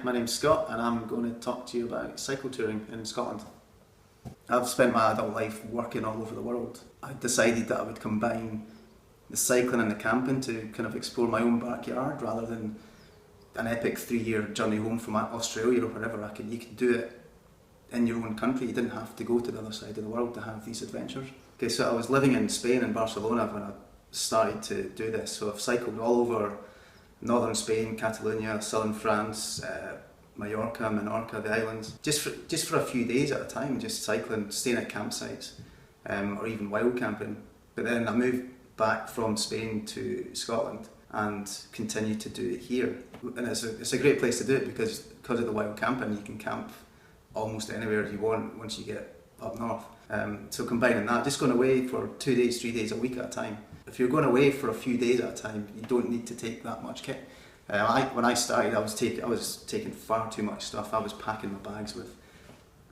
my name's Scott and I'm going to talk to you about cycle touring in Scotland. I've spent my adult life working all over the world. I decided that I would combine the cycling and the camping to kind of explore my own backyard rather than an epic 3-year journey home from Australia or wherever. You could do it in your own country. You didn't have to go to the other side of the world to have these adventures. Okay, so I was living in Spain, in Barcelona, when I started to do this. So I've cycled all over northern Spain, Catalonia, southern France, Mallorca, Menorca, the islands. Just for a few days at a time, just cycling, staying at campsites, or even wild camping. But then I moved back from Spain to Scotland and continued to do it here. And it's a great place to do it because of the wild camping, you can camp almost anywhere you want once you get up north. So combining that, just going away for 2 days, 3 days a week at a time. If you're going away for a few days at a time, you don't need to take that much kit. When I started, I was taking far too much stuff. I was packing my bags with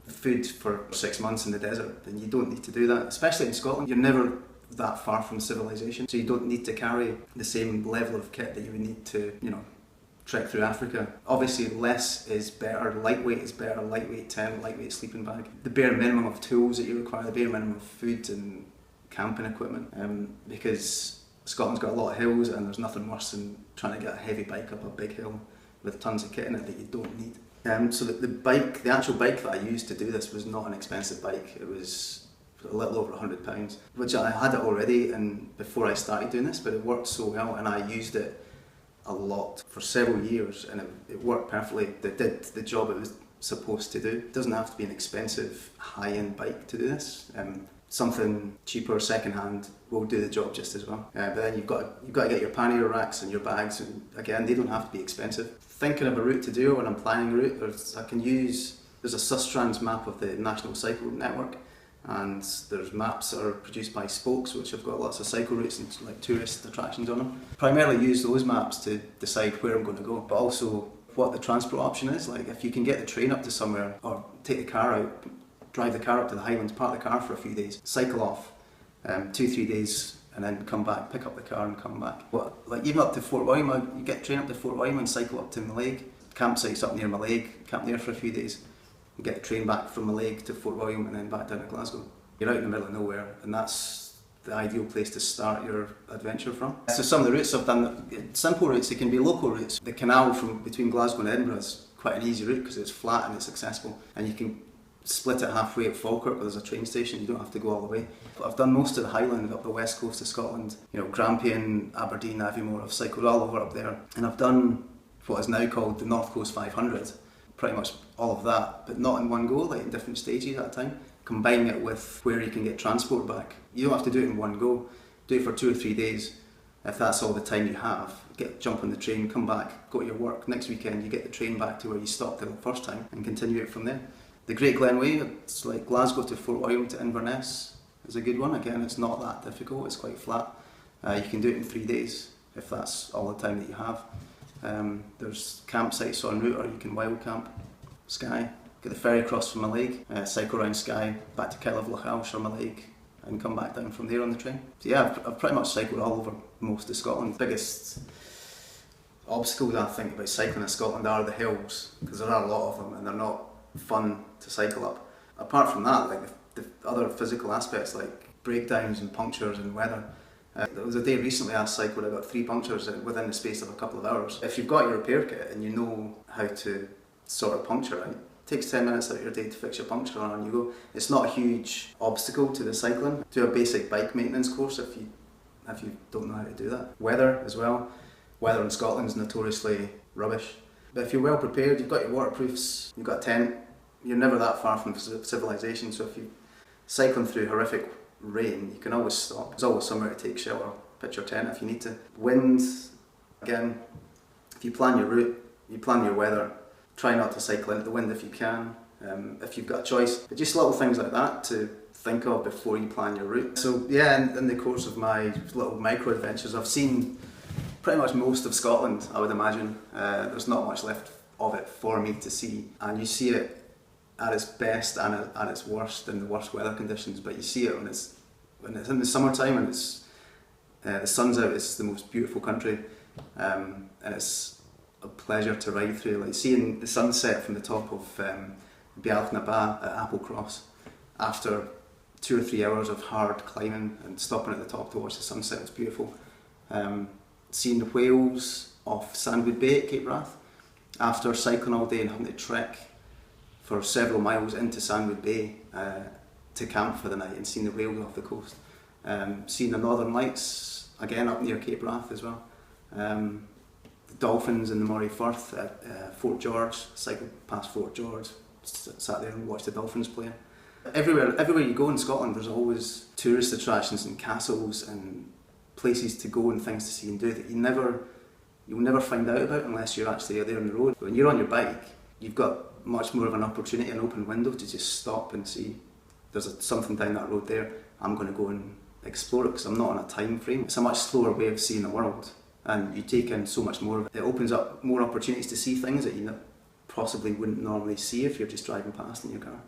food for 6 months in the desert, and you don't need to do that, especially in Scotland. You're never that far from civilization, so you don't need to carry the same level of kit that you would need to, trek through Africa. Obviously, less is better, lightweight is better, lightweight tent, lightweight sleeping bag. The bare minimum of tools that you require, the bare minimum of food and camping equipment, because Scotland's got a lot of hills and there's nothing worse than trying to get a heavy bike up a big hill with tons of kit in it that you don't need. So the actual bike that I used to do this was not an expensive bike. It was a little over £100, which I had it already and before I started doing this, but it worked so well and I used it a lot for several years and it worked perfectly. It did the job it was supposed to do. It doesn't have to be an expensive high-end bike to do this. Something cheaper, second-hand, will do the job just as well. But then you've got to get your pannier racks and your bags, and again, they don't have to be expensive. Thinking of a route to do when I'm planning a route, there's a Sustrans map of the National Cycle Network, and there's maps that are produced by Spokes, which have got lots of cycle routes and like tourist attractions on them. Primarily use those maps to decide where I'm going to go, but also what the transport option is. Like if you can get the train up to somewhere, or take the car out, drive the car up to the Highlands, park the car for a few days, cycle off 2-3 days, and then come back, pick up the car and come back. Like even up to Fort William, you get a train up to Fort William and cycle up to Mallaig. Campsites up near Mallaig, camp there for a few days, and get a train back from Mallaig to Fort William and then back down to Glasgow. You're out in the middle of nowhere, and that's the ideal place to start your adventure from. So some of the routes I've done, simple routes, they can be local routes. The canal between Glasgow and Edinburgh is quite an easy route because it's flat and it's accessible, and you can split it halfway at Falkirk where there's a train station, you don't have to go all the way. But I've done most of the Highland up the west coast of Scotland, Grampian, Aberdeen, Aviemore. I've cycled all over up there, and I've done what is now called the North Coast 500, pretty much all of that, but not in one go, like in different stages at a time. Combining it with where you can get transport back. You don't have to do it in one go, do it for 2 or 3 days. If that's all the time you have, jump on the train, come back, go to your work. Next weekend you get the train back to where you stopped the first time and continue it from there. The Great Glen Way, it's like Glasgow to Fort William to Inverness, is a good one. Again, it's not that difficult, it's quite flat. You can do it in 3 days if that's all the time that you have. There's campsites en route, or you can wild camp. Skye, get the ferry across from Mallaig, cycle around Skye, back to Killavlochaush or Mallaig, and come back down from there on the train. So yeah, I've pretty much cycled all over most of Scotland. Biggest obstacles I think about cycling in Scotland are the hills, because there are a lot of them and they're not fun to cycle up. Apart from that, like the other physical aspects like breakdowns and punctures and weather. There was a day recently I cycled, I got 3 punctures within the space of a couple of hours. If you've got your repair kit and you know how to sort a puncture out, it takes 10 minutes out of your day to fix your puncture on and you go. It's not a huge obstacle to the cycling. Do a basic bike maintenance course if you don't know how to do that. Weather as well. Weather in Scotland is notoriously rubbish. But if you're well prepared, you've got your waterproofs, you've got a tent, you're never that far from civilization, so if you're cycling through horrific rain, you can always stop. There's always somewhere to take shelter, pitch your tent if you need to. Wind, again, if you plan your route, you plan your weather, try not to cycle into the wind if you can, if you've got a choice. But just little things like that to think of before you plan your route. So yeah, in the course of my little micro adventures, I've seen pretty much most of Scotland, I would imagine. There's not much left of it for me to see, and you see it at its best and at its worst in the worst weather conditions, but you see it when it's in the summertime and the sun's out. It's the most beautiful country, and it's a pleasure to ride through. Like seeing the sunset from the top of Alba at Applecross after 2 or 3 hours of hard climbing and stopping at the top to watch the sunset was beautiful. Seeing the whales off Sandwood Bay at Cape Wrath after cycling all day and having to trek for several miles into Sandwood Bay to camp for the night, and seeing the whales off the coast. Seeing the Northern Lights again up near Cape Wrath as well. The dolphins in the Moray Firth at Fort George, cycled past Fort George, sat there and watched the dolphins playing. Everywhere you go in Scotland, there's always tourist attractions and castles and places to go and things to see and do that you'll never find out about unless you're actually there on the road. When you're on your bike, you've got much more of an opportunity, an open window to just stop and see there's something down that road there. I'm going to go and explore it because I'm not on a time frame. It's a much slower way of seeing the world, and you take in so much more of it. It opens up more opportunities to see things that you possibly wouldn't normally see if you're just driving past in your car.